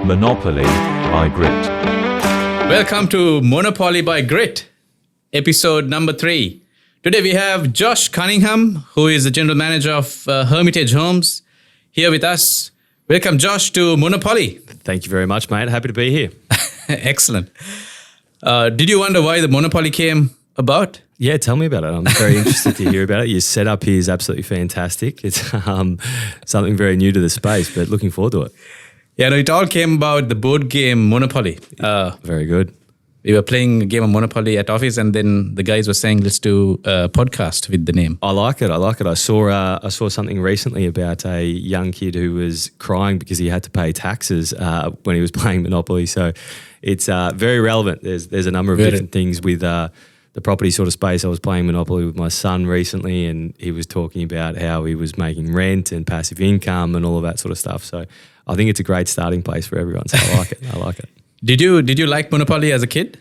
Monopoly by Grit. Welcome to Monopoly by Grit, episode number 3. Today we have Josh Cunningham, who is the general manager of Hermitage Homes, here with us. Welcome, Josh, to Monopoly. Thank you very much, mate. Happy to be here. Excellent. Did you wonder why the Monopoly came about? Yeah, tell me about it. I'm very interested to hear about it. Your setup here is absolutely fantastic. It's something very new to the space, but looking forward to it. Yeah, no, it all came about the board game Monopoly. Very good. We were playing a game of Monopoly at office, and then the guys were saying, let's do a podcast with the name. I like it. I saw something recently about a young kid who was crying because he had to pay taxes when he was playing Monopoly. So it's very relevant. There's a number of different things with the property sort of space. I was playing Monopoly with my son recently, and he was talking about how he was making rent and passive income and all of that sort of stuff. So I think it's a great starting place for everyone. So I like it. I like it. Did you like Monopoly as a kid?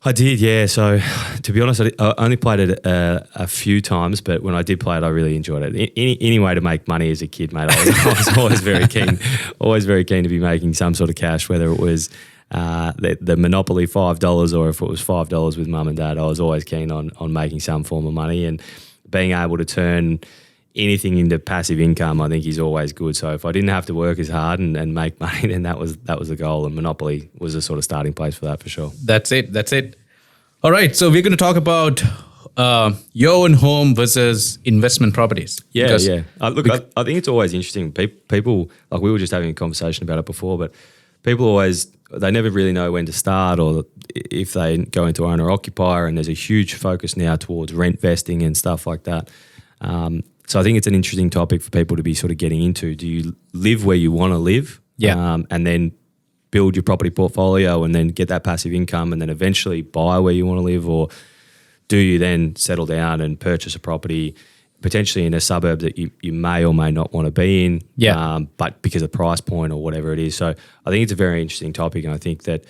I did, yeah. So to be honest, I only played it a few times, but when I did play it, I really enjoyed it. Any way to make money as a kid, mate, I was always very keen. Always very keen to be making some sort of cash, whether it was the Monopoly $5 or if it was $5 with mum and dad. I was always keen on making some form of money, and being able to turn anything into passive income, I think, is always good. So if I didn't have to work as hard and make money, then that was the goal, and Monopoly was a sort of starting place for that for sure. That's it. All right, so we're going to talk about your own home versus investment properties. Yeah. Look, I think it's always interesting. People, like we were just having a conversation about it before, but people they never really know when to start, or if they go into owner-occupier, and there's a huge focus now towards rent vesting and stuff like that. So I think it's an interesting topic for people to be sort of getting into. Do you live where you want to live? Yeah. And then build your property portfolio and then get that passive income and then eventually buy where you want to live? Or do you then settle down and purchase a property potentially in a suburb that you may or may not want to be in, but because of price point or whatever it is? So I think it's a very interesting topic, and I think that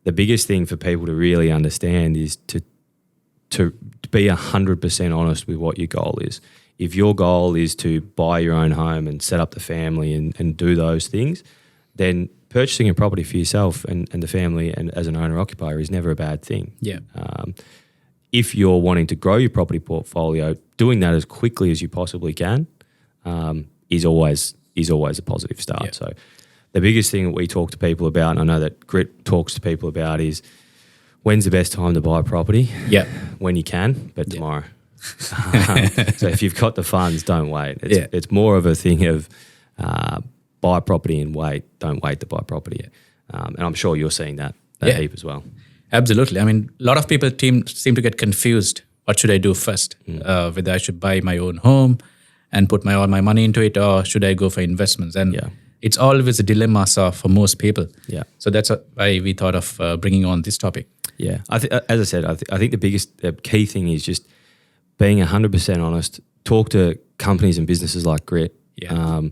the biggest thing for people to really understand is to be 100% honest with what your goal is. If your goal is to buy your own home and set up the family and do those things, then purchasing a property for yourself and the family and as an owner-occupier is never a bad thing. Yeah. If you're wanting to grow your property portfolio, doing that as quickly as you possibly can is always a positive start. Yeah. So the biggest thing that we talk to people about, and I know that Grit talks to people about, is when's the best time to buy a property? Yeah. When you can, but tomorrow. So if you've got the funds, don't wait. It's more of a thing of buy property and wait. Don't wait to buy property. And I'm sure you're seeing that heap as well. Absolutely. I mean, a lot of people seem to get confused. What should I do first? Whether I should buy my own home and put all my money into it, or should I go for investments? And it's always a dilemma for most people. Yeah. So that's why we thought of bringing on this topic. Yeah. As I said, I think the key thing is just being 100% honest. Talk to companies and businesses like Grit. Yeah.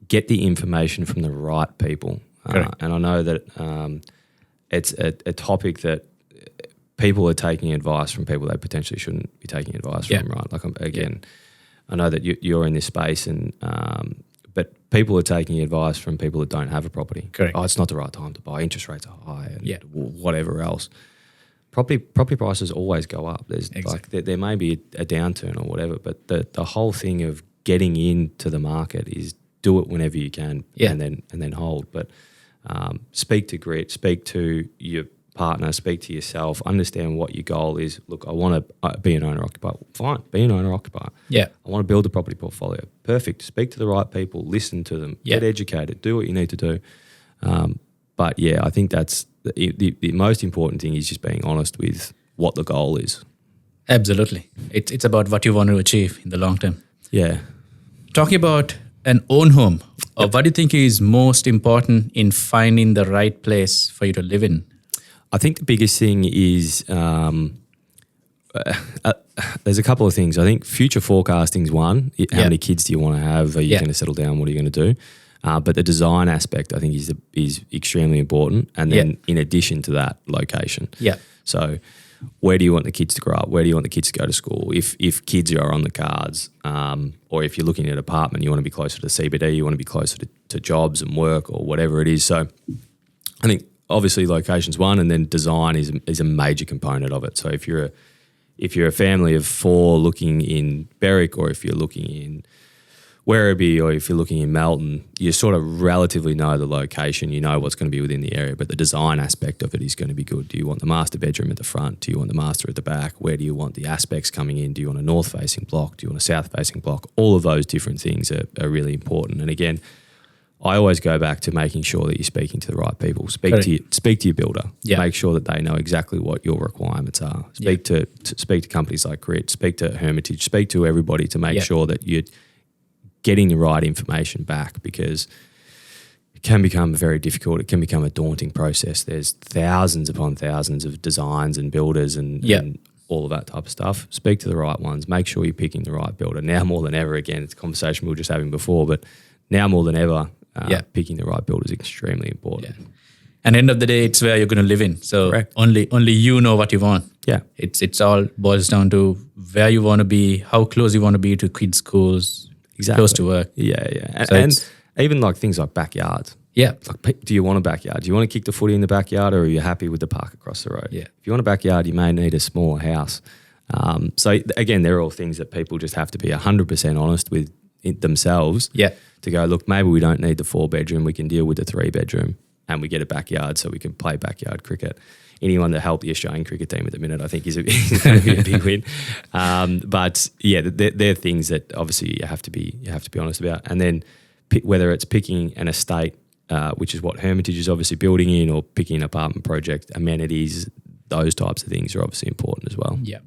Get the information from the right people. And I know that it's a topic that people are taking advice from people they potentially shouldn't be taking advice from, right? Like, I know that you're in this space, and but people are taking advice from people that don't have a property. Correct. Oh, it's not the right time to buy. Interest rates are high, and whatever else. Property prices always go up. There's there may be a downturn or whatever, but the whole thing of getting into the market is do it whenever you can, and then hold. But speak to Grit, speak to your partner, speak to yourself, understand what your goal is. Look, I want to be an owner-occupier. Fine, be an owner-occupier. Yeah. I want to build a property portfolio. Perfect. Speak to the right people, listen to them, get educated, do what you need to do. But yeah, I think that's the most important thing is just being honest with what the goal is. Absolutely. It's about what you want to achieve in the long term. Yeah. Talking about an own home, what do you think is most important in finding the right place for you to live in? I think the biggest thing is there's a couple of things. I think future forecasting is one. How many kids do you want to have? Are you going to settle down? What are you going to do? But the design aspect, I think, is extremely important. And then in addition to that, location. Yeah. So where do you want the kids to grow up? Where do you want the kids to go to school? If kids are on the cards, or if you're looking at an apartment, you want to be closer to CBD, you want to be closer to jobs and work or whatever it is. So I think obviously location's one, and then design is a major component of it. So if you're a family of 4 looking in Berwick, or if you're looking in Werribee, or if you're looking in Melton, you sort of relatively know the location, you know what's going to be within the area, but the design aspect of it is going to be good. Do you want the master bedroom at the front? Do you want the master at the back? Where do you want the aspects coming in? Do you want a north-facing block? Do you want a south-facing block? All of those different things are really important. And again, I always go back to making sure that you're speaking to the right people. Speak to your builder. Yeah. Make sure that they know exactly what your requirements are. Speak to companies like Grit. Speak to Hermitage. Speak to everybody to make sure that you're getting the right information back, because it can become very difficult. It can become a daunting process. There's thousands upon thousands of designs and builders and all of that type of stuff. Speak to the right ones. Make sure you're picking the right builder. Now more than ever, again, it's a conversation we were just having before, but now more than ever, picking the right builder is extremely important. Yeah. And end of the day, it's where you're going to live in. So Correct. only you know what you want. Yeah. It's all boils down to where you want to be, how close you want to be to kids' schools, close to work. Yeah. So and even like things like backyards. Yeah. Like, do you want a backyard? Do you want to kick the footy in the backyard, or are you happy with the park across the road? Yeah. If you want a backyard, you may need a smaller house. So again, they're all things that people just have to be 100% honest with themselves. Yeah. To go, look, maybe we don't need the 4-bedroom. We can deal with the 3-bedroom, and we get a backyard so we can play backyard cricket. Anyone that helped the Australian cricket team at the minute, I think, is going to be a big win. But yeah, they're things that obviously you have to be honest about. And then whether it's picking an estate, which is what Hermitage is obviously building in, or picking an apartment project, amenities, those types of things are obviously important as well. Yeah.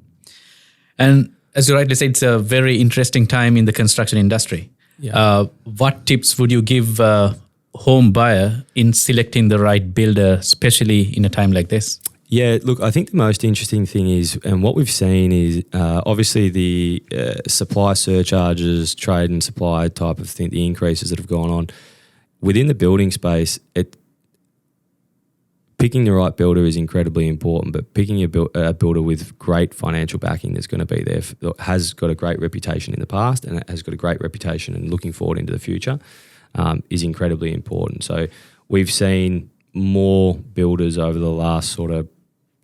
And as you rightly said, it's a very interesting time in the construction industry. Yeah. What tips would you give a home buyer in selecting the right builder, especially in a time like this? Yeah, look, I think the most interesting thing is, and what we've seen is obviously the supply surcharges, trade and supply type of thing, the increases that have gone on. Within the building space, picking the right builder is incredibly important, but picking a builder with great financial backing that's going to be there, has got a great reputation in the past and has got a great reputation and looking forward into the future, is incredibly important. So we've seen more builders over the last sort of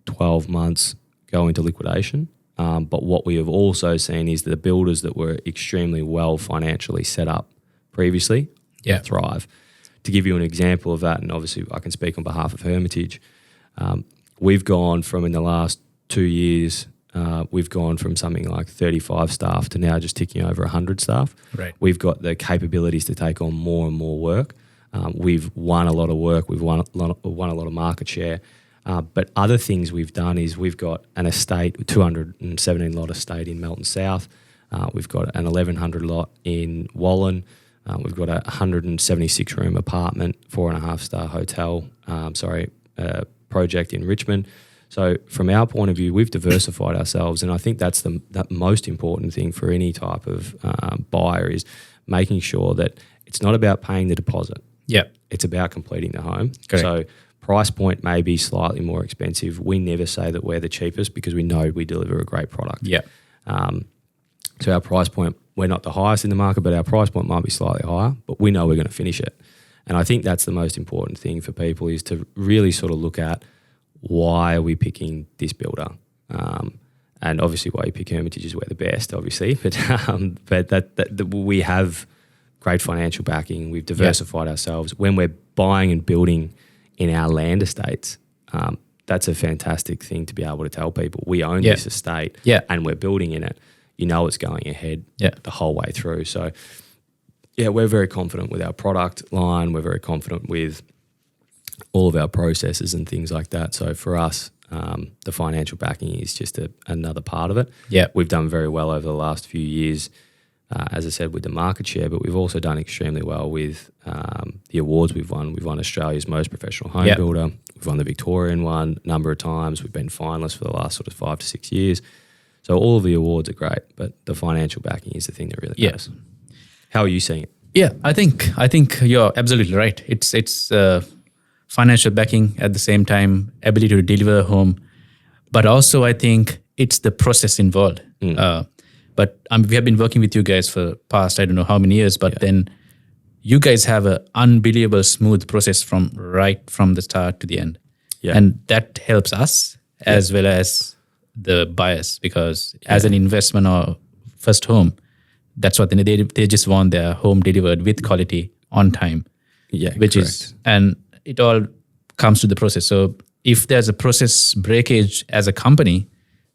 12 months go into liquidation. But what we have also seen is the builders that were extremely well financially set up previously thrive. To give you an example of that, and obviously I can speak on behalf of Hermitage, we've gone from, in the last 2 years, we've gone from something like 35 staff to now just ticking over 100 staff. Right. We've got the capabilities to take on more and more work. We've won a lot of work. We've won a lot of market share. But other things we've done is we've got an estate, 217 lot estate in Melton South. We've got an 1,100 lot in Wallen. We've got a 176 room apartment, 4.5-star hotel, project in Richmond. So from our point of view, we've diversified ourselves, and I think that's the most important thing for any type of buyer, is making sure that it's not about paying the deposit. Yeah. It's about completing the home. Correct. So price point may be slightly more expensive. We never say that we're the cheapest, because we know we deliver a great product. Yeah. So our price point, we're not the highest in the market, but our price point might be slightly higher, but we know we're going to finish it. And I think that's the most important thing for people, is to really sort of look at, why are we picking this builder? And obviously why you pick Hermitage is we're the best, obviously, but that we have great financial backing. We've diversified ourselves. When we're buying and building in our land estates, that's a fantastic thing to be able to tell people. We own this estate and we're building in it. You know it's going ahead the whole way through. So, we're very confident with our product line. We're very confident with all of our processes and things like that. So for us, the financial backing is just another part of it. Yeah, we've done very well over the last few years, as I said, with the market share, but we've also done extremely well with the awards we've won. We've won Australia's Most Professional Home Builder. We've won the Victorian one a number of times. We've been finalists for the last sort of 5 to 6 years. So all of the awards are great, but the financial backing is the thing that really matters. How are you seeing it? Yeah, I think you're absolutely right. It's financial backing, at the same time ability to deliver a home, but also I think it's the process involved. But we have been working with you guys for past, I don't know how many years, but then you guys have an unbelievable smooth process from the start to the end. Yeah. And that helps us as well as the buyers, because as an investment or first home, that's what they just want their home delivered with quality on time. Yeah, which correct. is, and it all comes to the process. So if there's a process breakage as a company,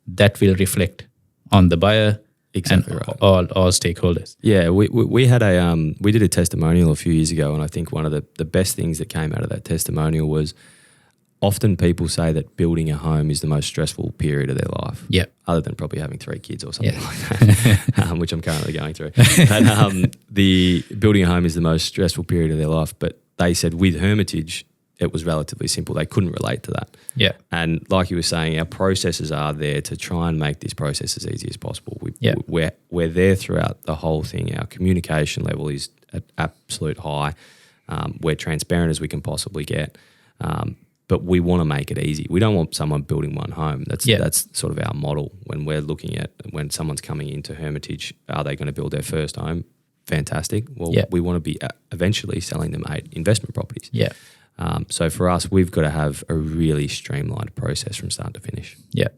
that will reflect on the buyer Exactly and right. all stakeholders. Yeah, we had we did a testimonial a few years ago, and I think one of the best things that came out of that testimonial was often people say that building a home is the most stressful period of their life. Yeah. Other than probably having 3 kids or something like that, which I'm currently going through. But the building a home is the most stressful period of their life. But they said with Hermitage, it was relatively simple. They couldn't relate to that. Yeah. And like you were saying, our processes are there to try and make this process as easy as possible. We're there throughout the whole thing. Our communication level is at absolute high. We're transparent as we can possibly get. But we want to make it easy. We don't want someone building one home. That's sort of our model when we're looking at when someone's coming into Hermitage. Are they going to build their first home? Fantastic. Well, we want to be eventually selling them 8 investment properties. Yeah. So for us, we've got to have a really streamlined process from start to finish. Yeah.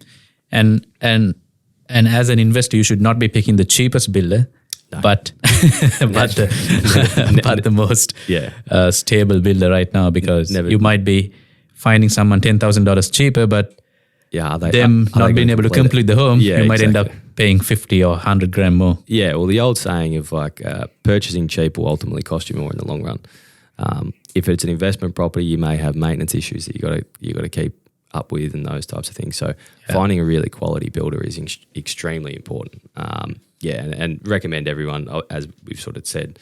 And as an investor, you should not be picking the cheapest builder, but the most stable builder right now, because you might be finding someone $10,000 cheaper, but not being able to complete the home, you might end up paying 50 or 100 grand more. Yeah, well, the old saying of like purchasing cheap will ultimately cost you more in the long run. If it's an investment property, you may have maintenance issues that you got to keep up with and those types of things. So finding a really quality builder is extremely important. And recommend everyone, as we've sort of said,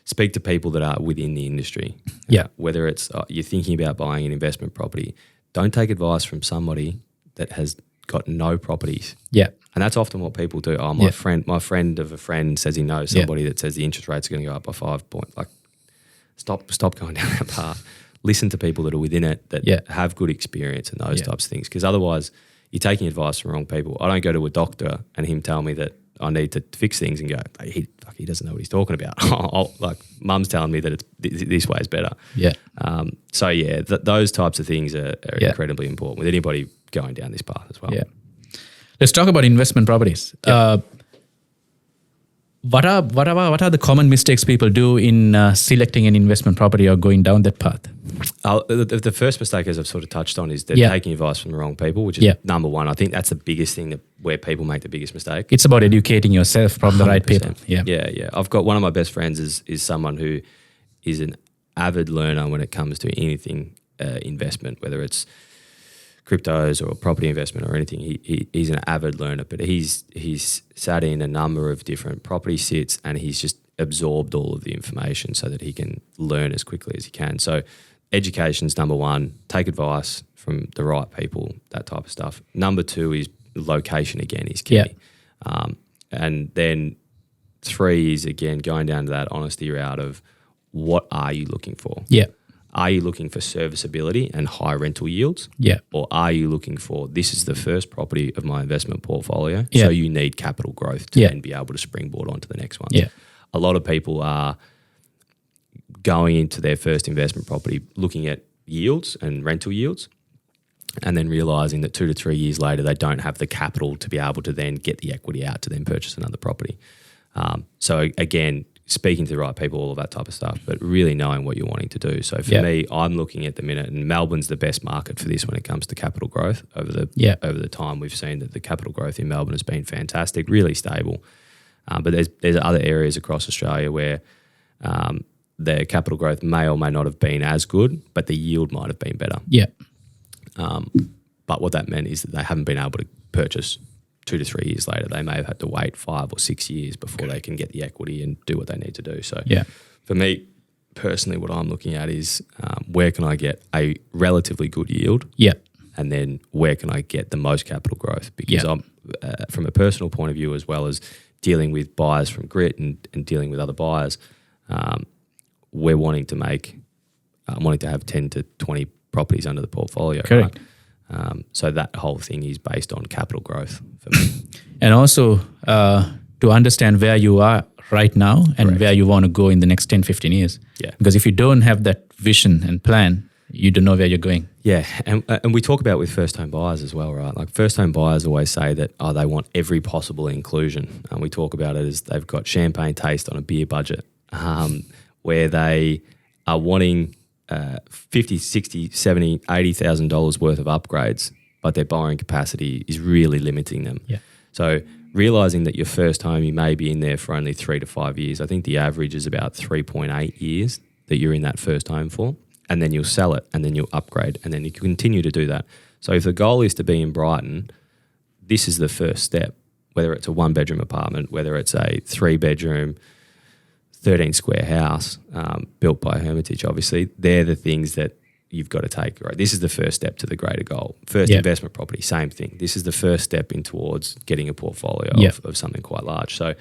speak to people that are within the industry. Yeah. Whether it's you're thinking about buying an investment property, don't take advice from somebody that has got no properties. Yeah. And that's often what people do. Oh, my friend of a friend says he knows somebody that says the interest rates are going to go up by 5 points. Like, stop going down that path. Listen to people that are within it that have good experience and those types of things. Because otherwise, you're taking advice from wrong people. I don't go to a doctor and him tell me that I need to fix things and go, he doesn't know what he's talking about. Like, mum's telling me that it's this way is better. Yeah. Those types of things are incredibly important with anybody going down this path as well. Yeah. Let's talk about investment properties. Yep. What are the common mistakes people do in selecting an investment property or going down that path? The first mistake, as I've sort of touched on, is they're taking advice from the wrong people, which is number one. I think that's the biggest thing where people make the biggest mistake. It's about educating yourself from the right 100%. people. Yeah. I've got one of my best friends is someone who is an avid learner when it comes to anything investment, whether it's cryptos or property investment or anything. He's an avid learner, but he's sat in a number of different property sits and he's just absorbed all of the information so that he can learn as quickly as he can. So education's number one. Take advice from the right people, that type of stuff. Number 2 is location again is key. Yeah. And then 3 is, again, going down to that honesty route of what are you looking for? Yeah. Are you looking for serviceability and high rental yields? Yeah. Or are you looking for, this is the first property of my investment portfolio, Yeah. so you need capital growth to then be able to springboard onto the next one? Yeah. A lot of people are going into their first investment property looking at yields and rental yields and then realising that 2 to 3 years later they don't have the capital to be able to then get the equity out to then purchase another property. So again, speaking to the right people, all of that type of stuff, but really knowing what you're wanting to do. So for me, I'm looking at the minute, and Melbourne's the best market for this when it comes to capital growth. Over the time, we've seen that the capital growth in Melbourne has been fantastic, really stable. But there's other areas across Australia where the capital growth may or may not have been as good, but the yield might have been better. Yeah. But what that meant is that they haven't been able to purchase 2 to 3 years later. They may have had to wait 5 or 6 years before they can get the equity and do what they need to do. So for me personally, what I'm looking at is where can I get a relatively good yield? Yeah. And then where can I get the most capital growth? Because I'm from a personal point of view, as well as dealing with buyers from Grit and dealing with other buyers, we're wanting to have 10 to 20 properties under the portfolio. Correct. Right? So that whole thing is based on capital growth for me. And also to understand where you are right now and Correct. where you want to go in the next 10, 15 years. Yeah. Because if you don't have that vision and plan, you don't know where you're going. Yeah, and we talk about with first home buyers as well, right? Like first home buyers always say that they want every possible inclusion, and we talk about it as they've got champagne taste on a beer budget, where they are wanting 50, 60, 70, $80,000 worth of upgrades, but their borrowing capacity is really limiting them. Yeah. So realizing that your first home, you may be in there for only 3 to 5 years. I think the average is about 3.8 years that you're in that first home for. And then you'll sell it, and then you'll upgrade, and then you continue to do that. So if the goal is to be in Brighton, this is the first step, whether it's a 1-bedroom apartment, whether it's a 3-bedroom, 13-square house built by Hermitage, obviously, they're the things that you've got to take. Right? This is the first step to the greater goal. First investment property, same thing. This is the first step in towards getting a portfolio of something quite large. So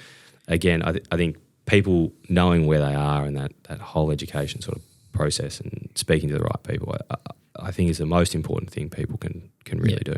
again, I think people knowing where they are and that whole education sort of process and speaking to the right people, I think is the most important thing people can really do.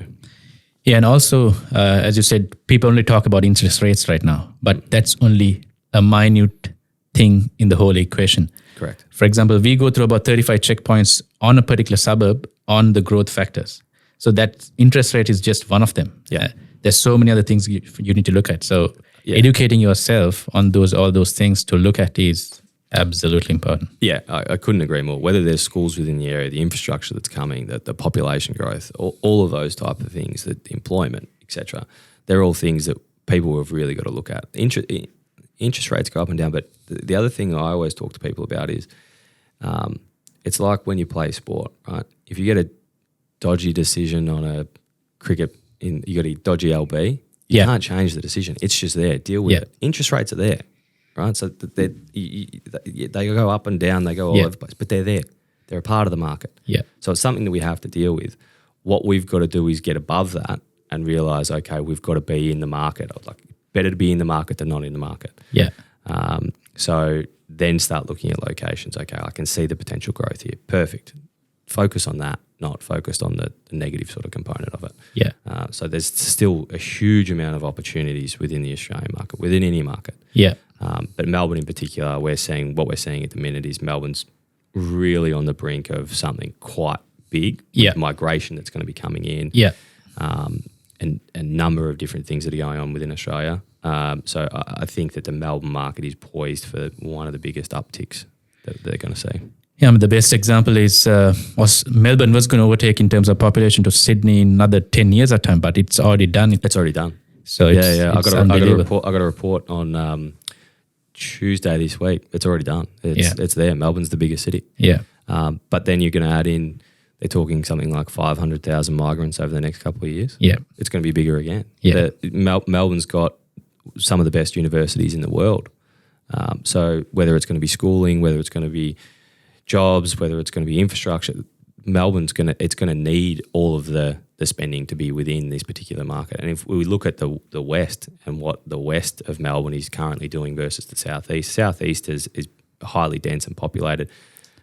Yeah, and also, as you said, people only talk about interest rates right now, but that's only a minute thing in the whole equation. Correct. For example, we go through about 35 checkpoints on a particular suburb on the growth factors. So that interest rate is just one of them. Yeah. There's so many other things you need to look at. So educating yourself on all those things to look at is absolutely important. Yeah, I couldn't agree more. Whether there's schools within the area, the infrastructure that's coming, the population growth, all of those type of things, the employment, etc. They're all things that people have really got to look at. Interest rates go up and down, but the other thing I always talk to people about is it's like when you play sport, right? If you get a dodgy decision on a cricket, you got a dodgy LB, you can't change the decision. It's just there. Deal with it. Interest rates are there. Right, so they go up and down, they go all over the place, but they're there. They're a part of the market. Yeah. So it's something that we have to deal with. What we've got to do is get above that and realise, okay, we've got to be in the market. Like, better to be in the market than not in the market. Yeah. So then start looking at locations. Okay, I can see the potential growth here. Perfect. Focus on that, not focused on the negative sort of component of it. Yeah. So there's still a huge amount of opportunities within the Australian market, within any market. Yeah. But Melbourne in particular, what we're seeing at the minute is Melbourne's really on the brink of something quite big. With migration that's going to be coming in. Yeah. And a number of different things that are going on within Australia. So I think that the Melbourne market is poised for one of the biggest upticks that they're going to see. Yeah, the best example is Melbourne was going to overtake in terms of population to Sydney in another 10 years at time, but it's already done. It's already done. So I got a report on Tuesday this week. It's already done. It's there. Melbourne's the biggest city. Yeah. But then you're going to add in, they're talking something like 500,000 migrants over the next couple of years. Yeah. It's going to be bigger again. Yeah. Melbourne's got some of the best universities in the world. So whether it's going to be schooling, whether it's going to be jobs, whether it's going to be infrastructure, Melbourne's going to need all of the spending to be within this particular market. And if we look at the West and what the West of Melbourne is currently doing versus the Southeast is highly dense and populated,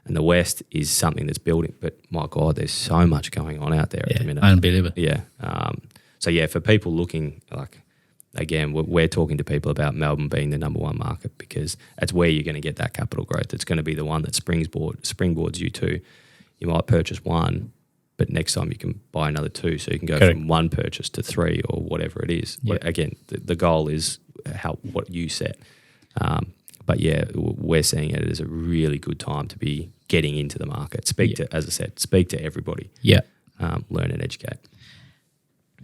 and the West is something that's building. But my God, there's so much going on out there at the minute. Unbelievable. Yeah. For people looking, like, again, we're talking to people about Melbourne being the number one market because that's where you're going to get that capital growth. It's going to be the one that springboards you to. You might purchase one, but next time you can buy another two, so you can go from one purchase to three or whatever it is. Yeah. Again, the goal is what you set. We're seeing it as a really good time to be getting into the market. Speak to everybody. Yeah. Learn and educate.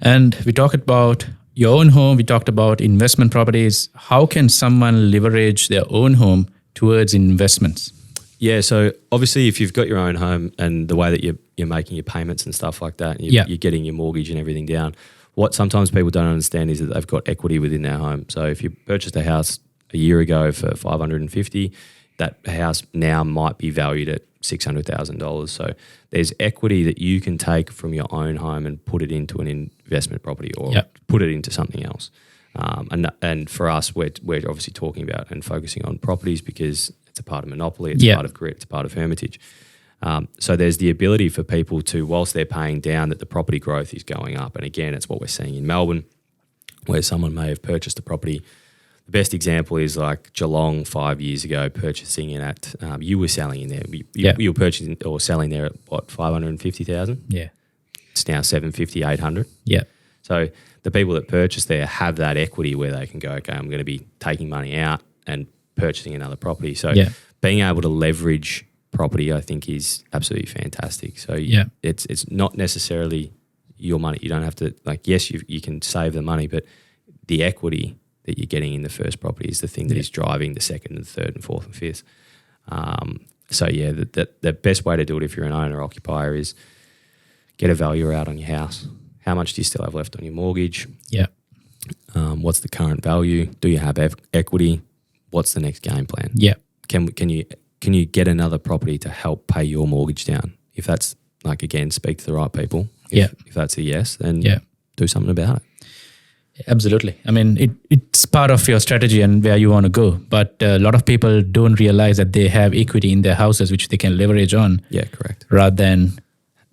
And we talked about your own home. We talked about investment properties. How can someone leverage their own home towards investments? Yeah, so obviously if you've got your own home and the way that you're making your payments and stuff like that, and you're getting your mortgage and everything down, what sometimes people don't understand is that they've got equity within their home. So if you purchased a house a year ago for $550,000, that house now might be valued at $600,000. So there's equity that you can take from your own home and put it into an investment property or put it into something else. And for us, we're obviously talking about and focusing on properties because it's a part of Monopoly, it's a part of Grit, it's a part of Hermitage. So there's the ability for people to, whilst they're paying down, that the property growth is going up. And again, it's what we're seeing in Melbourne, where someone may have purchased a property the best example is like Geelong 5 years ago, purchasing it at, you were selling in there. You were purchasing or selling there at what, 550,000? Yeah. It's now 750, 800. Yeah. So the people that purchase there have that equity where they can go, okay, I'm going to be taking money out and purchasing another property. So being able to leverage property, I think, is absolutely fantastic. So it's not necessarily your money. You don't have to, like, yes, you can save the money, but the equity that you're getting in the first property is the thing that is driving the second and third and fourth and fifth. So the best way to do it if you're an owner occupier is get a valuer out on your house. How much do you still have left on your mortgage? Yeah. What's the current value? Do you have equity? What's the next game plan? Yeah. Can you get another property to help pay your mortgage down? If that's, like, again, speak to the right people. If that's a yes, then do something about it. Absolutely. I mean, it's part of your strategy and where you want to go. But a lot of people don't realize that they have equity in their houses, which they can leverage on. Yeah, correct. Rather than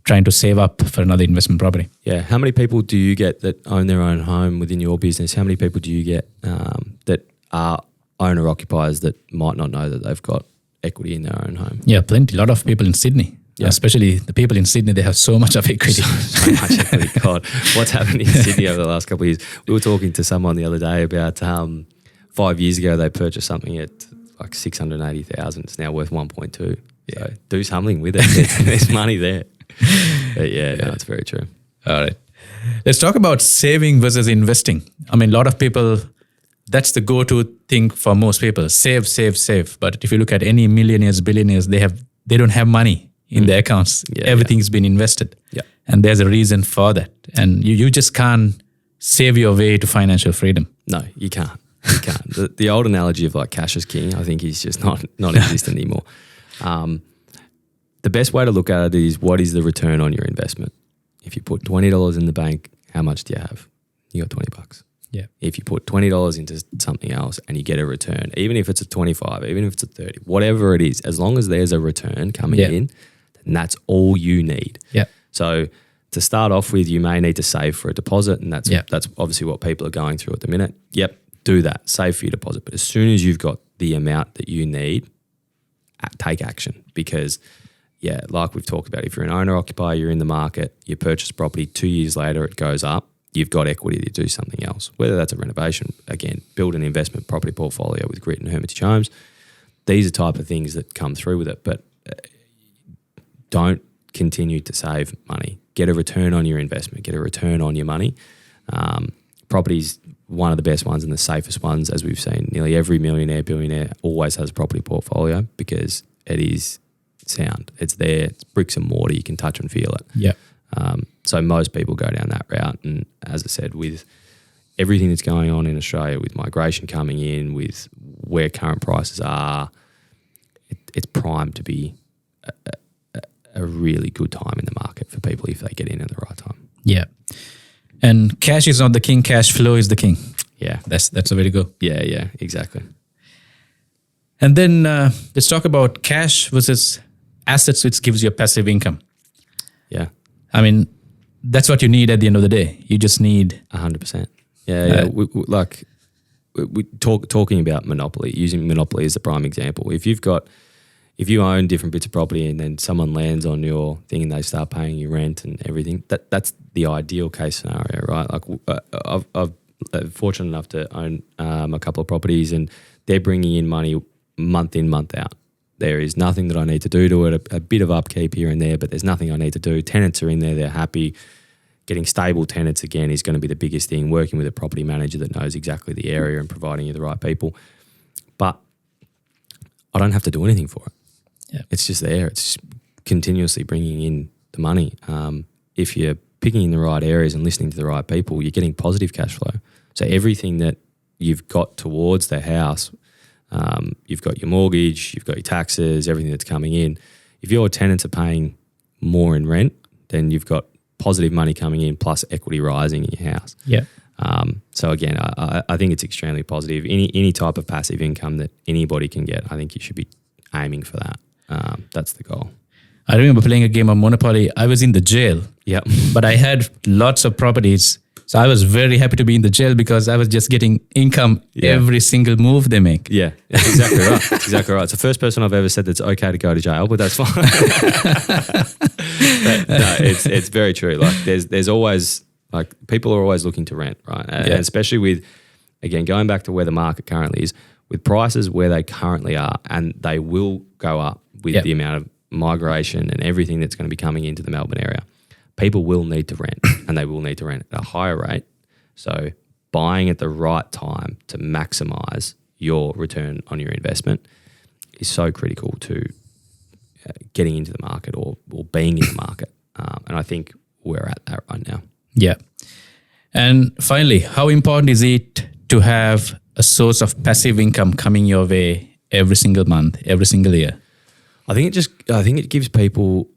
trying to save up for another investment property. Yeah. How many people do you get that own their own home within your business? How many people do you get that are owner occupiers that might not know that they've got equity in their own home? Yeah, plenty. A lot of people in Sydney. Yeah. Especially the people in Sydney, they have so much of equity. So much equity. God, what's happened in Sydney over the last couple of years? We were talking to someone the other day about 5 years ago they purchased something at like 680,000. It's now worth 1.2. Yeah. So do something with it. There's money there. But no, it's very true. All right. Let's talk about saving versus investing. I mean, a lot of people, that's the go-to thing for most people. Save, save, save. But if you look at any millionaires, billionaires, they don't have money in their accounts. Everything's been invested. Yeah. And there's a reason for that. And you just can't save your way to financial freedom. No, you can't. You can't. The old analogy of like cash is king, I think, is just not existent anymore. The best way to look at it is, what is the return on your investment? If you put $20 in the bank, how much do you have? You got $20. Yeah. If you put $20 into something else and you get a return, even if it's a 25, even if it's a 30, whatever it is, as long as there's a return coming in, then that's all you need. Yeah. So to start off with, you may need to save for a deposit, and that's obviously what people are going through at the minute. Yep, do that. Save for your deposit. But as soon as you've got the amount that you need, take action, because like we've talked about, if you're an owner occupier, you're in the market, you purchase property, 2 years later it goes up, you've got equity to do something else, whether that's a renovation, again, build an investment property portfolio with Grit and Hermitage Homes. These are type of things that come through with it, but don't continue to save money. Get a return on your investment, get a return on your money. Property's one of the best ones and the safest ones, as we've seen. Nearly every millionaire, billionaire always has a property portfolio because it is sound. It's there. It's bricks and mortar. You can touch and feel it. Yeah. So most people go down that route. And as I said, with everything that's going on in Australia, with migration coming in, with where current prices are, it's primed to be a really good time in the market for people if they get in at the right time. Yeah. And cash is not the king, cash flow is the king. Yeah. That's the way to go. Yeah, exactly. And then let's talk about cash versus assets, which gives you a passive income. Yeah. I mean, that's what you need at the end of the day. You just need 100%. Yeah. We talking about monopoly, using monopoly as a prime example. If you own different bits of property and then someone lands on your thing and they start paying you rent and everything, that's the ideal case scenario, right? Like I've fortunate enough to own a couple of properties, and they're bringing in money month in, month out. There is nothing that I need to do to it, a bit of upkeep here and there, but there's nothing I need to do. Tenants are in there, they're happy. Getting stable tenants, again, is going to be the biggest thing, working with a property manager that knows exactly the area and providing you the right people. But I don't have to do anything for it. Yeah. It's just there. It's continuously bringing in the money. If you're picking in the right areas and listening to the right people, you're getting positive cash flow. So everything that you've got towards the house, you've got your mortgage, you've got your taxes, everything that's coming in. If your tenants are paying more in rent, then you've got positive money coming in plus equity rising in your house. Yeah. So again, I think it's extremely positive. Any type of passive income that anybody can get, I think you should be aiming for that. That's the goal. I remember playing a game of Monopoly. I was in the jail. Yep. But I had lots of properties. So I was very happy to be in the jail because I was just getting income every single move they make. Yeah, that's exactly right. That's exactly right. It's the first person I've ever said that's okay to go to jail, but that's fine. But no, it's very true. Like there's always, like, people are always looking to rent, right? And especially with, again, going back to where the market currently is, with prices where they currently are, and they will go up with the amount of migration and everything that's going to be coming into the Melbourne area. People will need to rent, and they will need to rent at a higher rate. So buying at the right time to maximise your return on your investment is so critical to getting into the market or being in the market. And I think we're at that right now. Yeah. And finally, how important is it to have a source of passive income coming your way every single month, every single year? I think it gives people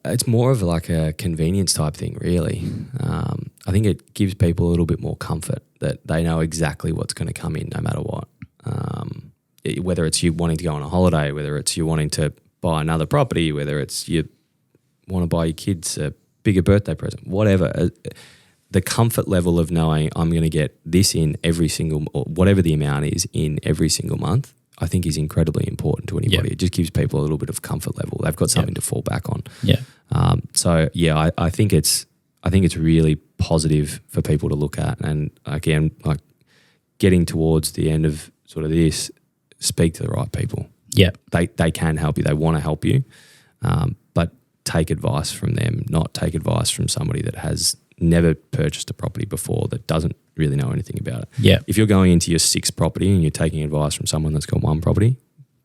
it's more of like a convenience type thing, really. I think it gives people a little bit more comfort that they know exactly what's going to come in no matter what. Whether it's you wanting to go on a holiday, whether it's you wanting to buy another property, whether it's you want to buy your kids a bigger birthday present, whatever. The comfort level of knowing I'm going to get this in every single, or whatever the amount is, in every single month, I think is incredibly important to anybody. It just gives people a little bit of comfort level. They've got something to fall back on. Yeah. I think it's really positive for people to look at. And again, like, getting towards the end of sort of this, speak to the right people. Yeah. They can help you. They want to help you. But take advice from them, not take advice from somebody that has never purchased a property before, that doesn't really know anything about it. Yeah. If you're going into your sixth property and you're taking advice from someone that's got one property,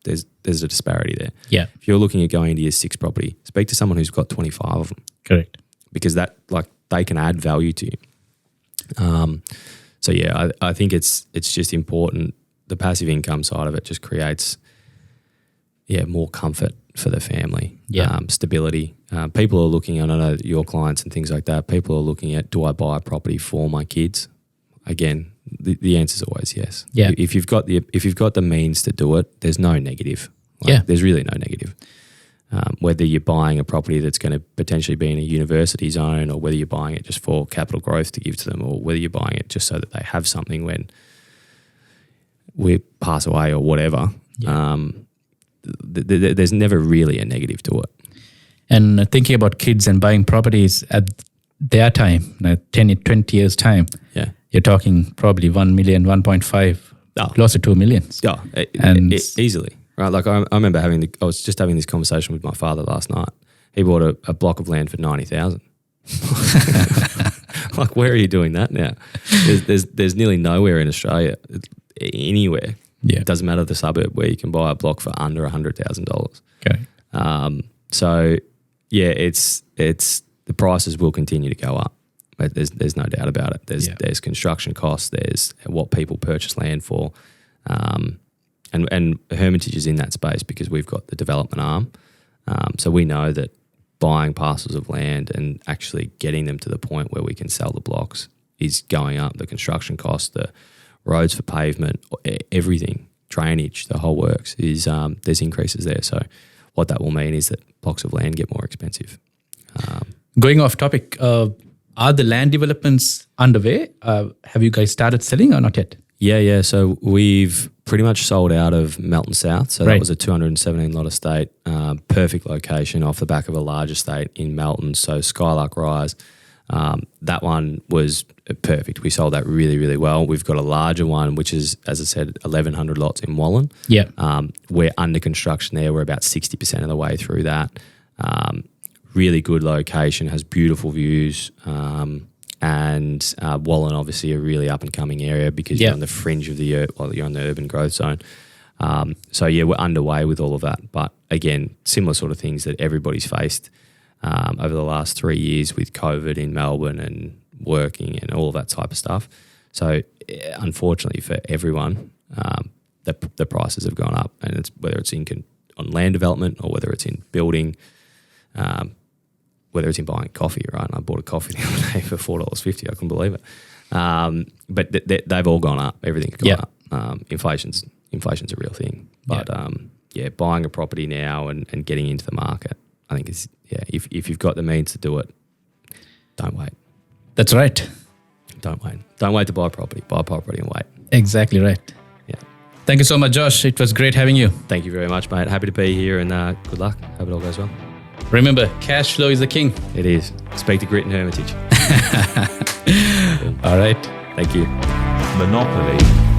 there's a disparity there. Yeah. If you're looking at going into your sixth property, speak to someone who's got 25 of them. Correct. Because that, like, they can add value to you. I think it's just important. The passive income side of it just creates more comfort for the family, stability. People are looking, and I know your clients and things like that, people are looking at, do I buy a property for my kids? Again, the answer is always yes. Yeah. If you've got the means to do it, there's no negative. There's really no negative. Whether you're buying a property that's going to potentially be in a university zone, or whether you're buying it just for capital growth to give to them, or whether you're buying it just so that they have something when we pass away or whatever. There's never really a negative to it. And thinking about kids and buying properties at their time, 10, 20 years' time, you're talking probably 1 million, 1.5, close to 2 million. Easily. Right, like I remember I was just having this conversation with my father last night. He bought a block of land for 90,000. Like, where are you doing that now? There's nearly nowhere in Australia, anywhere. Yeah. It doesn't matter the suburb, where you can buy a block for under $100,000. Okay. It's the prices will continue to go up. There's no doubt about it. There's construction costs. There's what people purchase land for. And Hermitage is in that space because we've got the development arm. So we know that buying parcels of land and actually getting them to the point where we can sell the blocks is going up. The construction costs, the roads for pavement, everything, drainage, the whole works, is there's increases there. So what that will mean is that blocks of land get more expensive. Going off topic, are the land developments underway? Have you guys started selling or not yet? Yeah. So we've pretty much sold out of Melton South. So that was a 217 lot estate, perfect location off the back of a large estate in Melton. So Skylark Rise. That one was perfect. We sold that really, really well. We've got a larger one, which is, as I said, 1,100 lots in Wallen. Yeah. We're under construction there. We're about 60% of the way through that. Really good location, has beautiful views. And Wallen, obviously, a really up and coming area because you're on the fringe of you're on the urban growth zone. We're underway with all of that. But again, similar sort of things that everybody's faced over the last 3 years with COVID in Melbourne and working and all of that type of stuff. So unfortunately for everyone, the prices have gone up, and it's whether it's on land development or whether it's in building. Whether it's in buying coffee, right? And I bought a coffee the other day for $4.50. I couldn't believe it. But they've all gone up. Everything's gone up. Inflation's a real thing. But buying a property now and getting into the market, I think is if you've got the means to do it, don't wait. That's right. Don't wait. Don't wait to buy property. Buy property and wait. Exactly right. Yeah. Thank you so much, Josh. It was great having you. Thank you very much, mate. Happy to be here and good luck. Hope it all goes well. Remember, cash flow is the king. It is. Speak to Grit and Hermitage. All right. Thank you. Monopoly